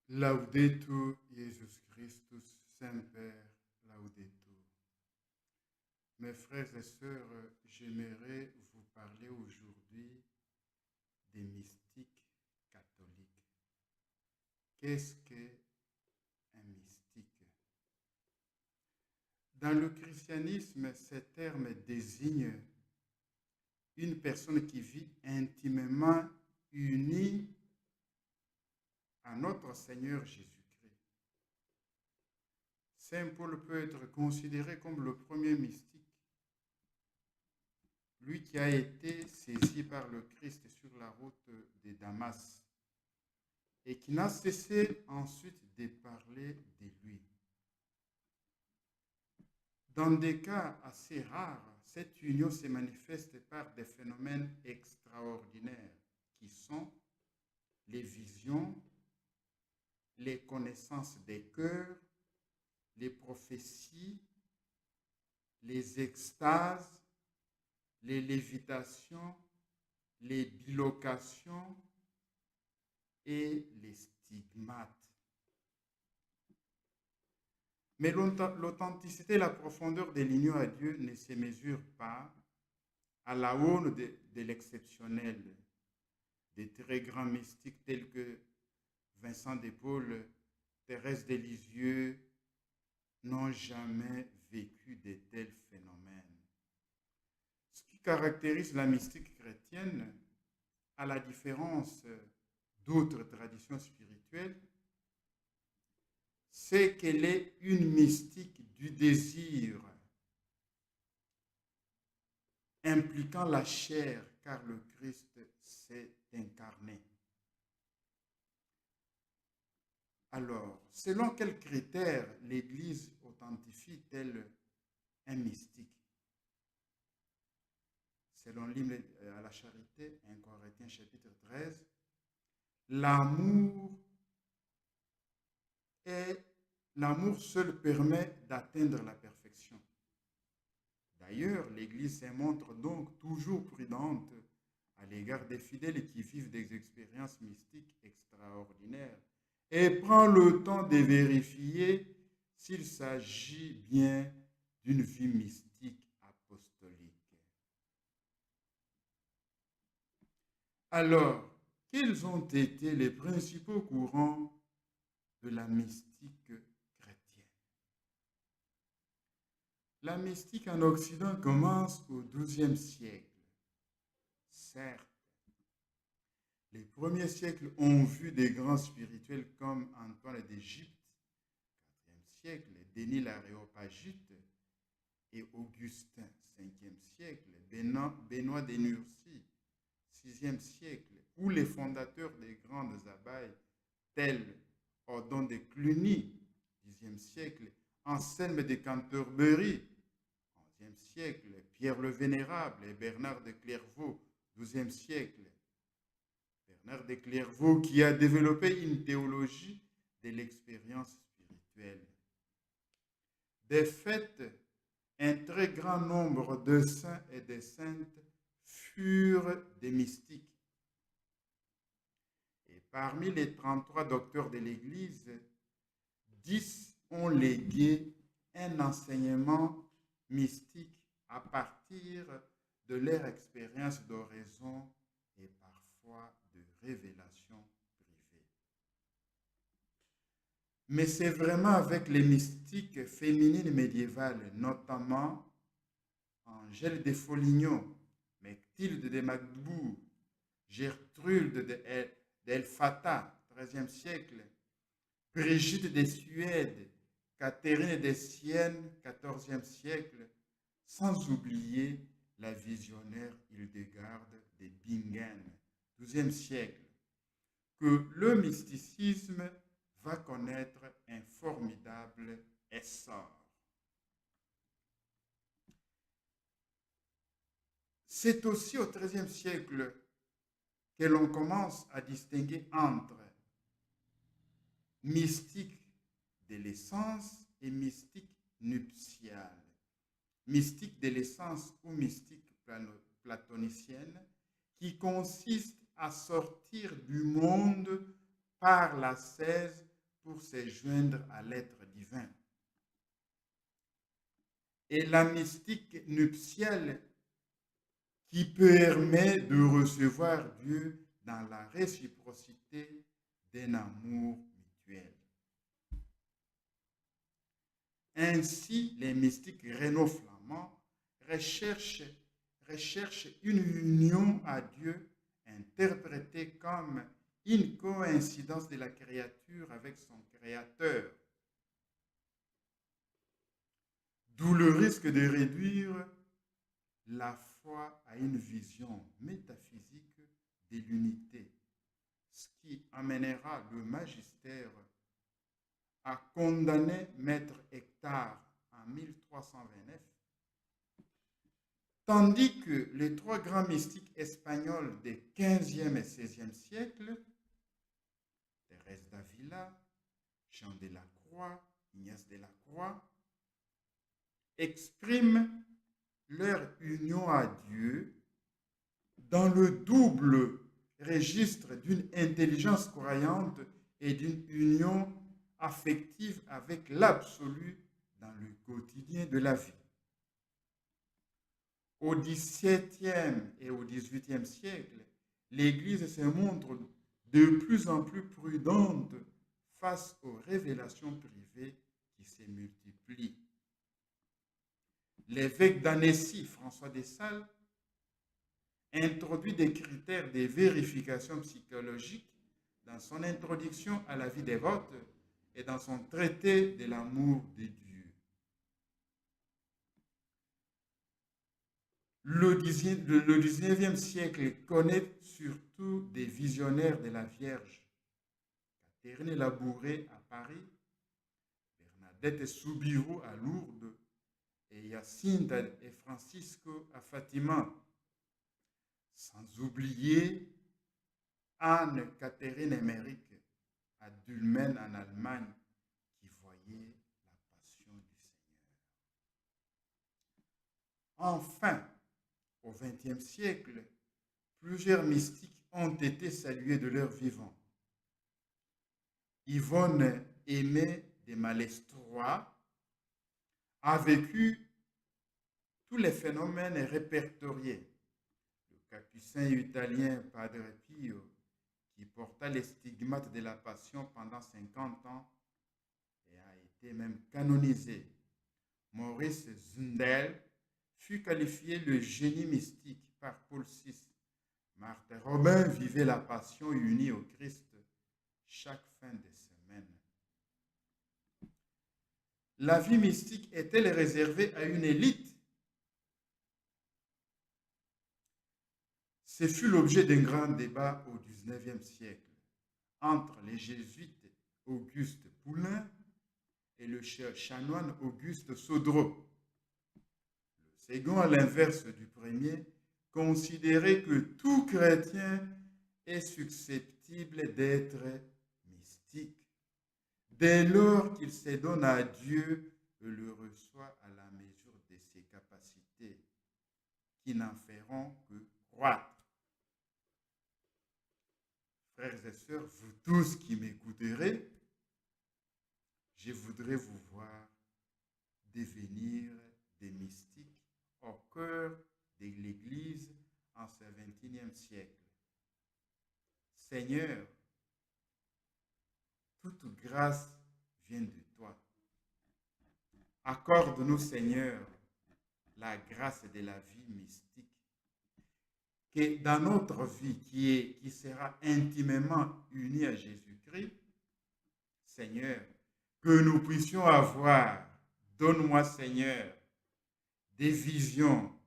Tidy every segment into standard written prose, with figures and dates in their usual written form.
Laudetur Jesus Christus, Semper Laudetur. Mes frères et sœurs, j'aimerais vous parler aujourd'hui des mystiques catholiques. Qu'est-ce qu'un mystique? Dans le christianisme, ce terme désigne une personne qui vit intimement unie à notre Seigneur Jésus-Christ. Saint Paul peut être considéré comme le premier mystique, lui qui a été saisi par le Christ sur la route de Damas et qui n'a cessé ensuite de parler de lui. Dans des cas assez rares, cette union se manifeste par des phénomènes extraordinaires qui sont les visions, les connaissances des cœurs, les prophéties, les extases, les lévitations, les bilocations et les stigmates. Mais l'authenticité et la profondeur de l'union à Dieu ne se mesurent pas à la aune de l'exceptionnel. Des très grands mystiques tels que Vincent de Paul, Thérèse de Lisieux n'ont jamais vécu de tels phénomènes. Ce qui caractérise la mystique chrétienne, à la différence d'autres traditions spirituelles, c'est qu'elle est une mystique du désir, impliquant la chair, car le Christ s'est incarné. Alors, selon quels critères l'Église authentifie-t-elle un mystique? Selon l'hymne à la charité, 1 Corinthiens chapitre 13, l'amour seul permet d'atteindre la perfection. D'ailleurs, l'Église se montre donc toujours prudente à l'égard des fidèles qui vivent des expériences mystiques extraordinaires et prend le temps de vérifier s'il s'agit bien d'une vie mystique apostolique. Alors, quels ont été les principaux courants de la mystique chrétienne? La mystique en Occident commence au XIIe siècle. Certes, les premiers siècles ont vu des grands spirituels comme Antoine d'Égypte, IVe siècle, Denis l'Aréopagite et Augustin, 5e siècle, Benoît de Nursie, 6e siècle, ou les fondateurs des grandes abbayes tels Odon de Cluny, 10e siècle, Anselme de Canterbury, 11e siècle, Pierre le Vénérable et Bernard de Clairvaux, 12e siècle. Bernard de Clairvaux qui a développé une théologie de l'expérience spirituelle. De fait, un très grand nombre de saints et de saintes furent des mystiques. Et parmi les 33 docteurs de l'Église, 10 ont légué un enseignement mystique à partir de leur expérience d'oraison et parfois de révélation privée. Mais c'est vraiment avec les mystiques féminines médiévales, notamment Angèle de Foligno, Mechtilde de Magdebourg, Gertrude d'Elphata, 13e siècle, Brigitte de Suède, Catherine de Sienne, 14e siècle, sans oublier la visionnaire Hildegarde de Bingen, 12e siècle, que le mysticisme va connaître un formidable essor. C'est aussi au XIIIe siècle que l'on commence à distinguer entre mystique de l'essence et mystique nuptiale. Mystique de l'essence ou mystique platonicienne qui consiste à sortir du monde par l'ascèse pour se joindre à l'être divin. Et la mystique nuptiale qui permet de recevoir Dieu dans la réciprocité d'un amour mutuel. Ainsi, les mystiques réno-flamands recherchent une union à Dieu interprétée comme une coïncidence de la créature avec son Créateur. D'où le risque de réduire la foi à une vision métaphysique de l'unité, ce qui amènera le magistère à condamner Maître Hector en 1329, tandis que les trois grands mystiques espagnols des 15e et 16e siècles, Thérèse d'Avila, Jean de la Croix, Ignace de la Croix, expriment leur union à Dieu dans le double registre d'une intelligence croyante et d'une union affective avec l'absolu dans le quotidien de la vie. Au XVIIe et au XVIIIe siècle, l'Église se montre de plus en plus prudente face aux révélations privées qui se multiplient. L'évêque d'Annecy, François de Sales, introduit des critères de vérification psychologique dans son introduction à la vie dévote et dans son traité de l'amour de Dieu. Le 19e siècle connaît surtout des visionnaires de la Vierge. Catherine Labouré à Paris, Bernadette Soubirous à Lourdes et Jacinta et Francisco à Fatima. Sans oublier Anne-Catherine Emmerich à Dülmen en Allemagne qui voyait la passion du Seigneur. Enfin, au XXe siècle, plusieurs mystiques ont été salués de leur vivant. Yvonne Aimée de Malestroit a vécu tous les phénomènes répertoriés. Le capucin italien Padre Pio, qui porta les stigmates de la passion pendant 50 ans et a été même canonisé. Maurice Zundel fut qualifié le génie mystique par Paul VI. Marthe Robin vivait la passion unie au Christ chaque fin de semaine. La vie mystique est-elle réservée à une élite? Ce fut l'objet d'un grand débat au XIXe siècle entre les jésuites Auguste Poulain et le chanoine Auguste Sodreau. Le second, à l'inverse du premier, considérait que tout chrétien est susceptible d'être mystique, dès lors qu'il se donne à Dieu et le reçoit à la mesure de ses capacités, qui n'en feront que croître. Frères et sœurs, vous tous qui m'écouterez, je voudrais vous voir devenir des mystiques au cœur de l'Église en ce XXIe siècle. Seigneur, toute grâce vient de toi. Accorde-nous, Seigneur, la grâce de la vie mystique, que dans notre vie qui sera intimement unie à Jésus-Christ, Seigneur, que nous puissions avoir, donne-moi, Seigneur, des visions,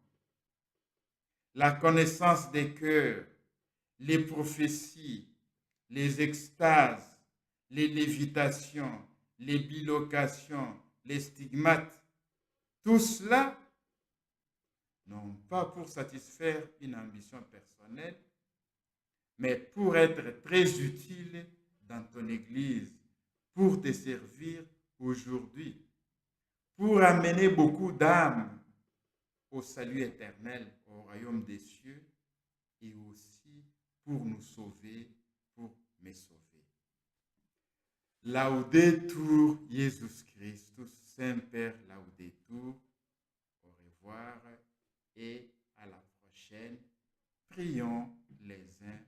la connaissance des cœurs, les prophéties, les extases, les lévitations, les bilocations, les stigmates, tout cela, non pas pour satisfaire une ambition personnelle, mais pour être très utile dans ton Église, pour te servir aujourd'hui, pour amener beaucoup d'âmes au salut éternel, au royaume des cieux, et aussi pour nous sauver, pour me sauver. Laudetur Jesus Christus, Saint-Père Laudetur. Au revoir et à la prochaine. Prions les uns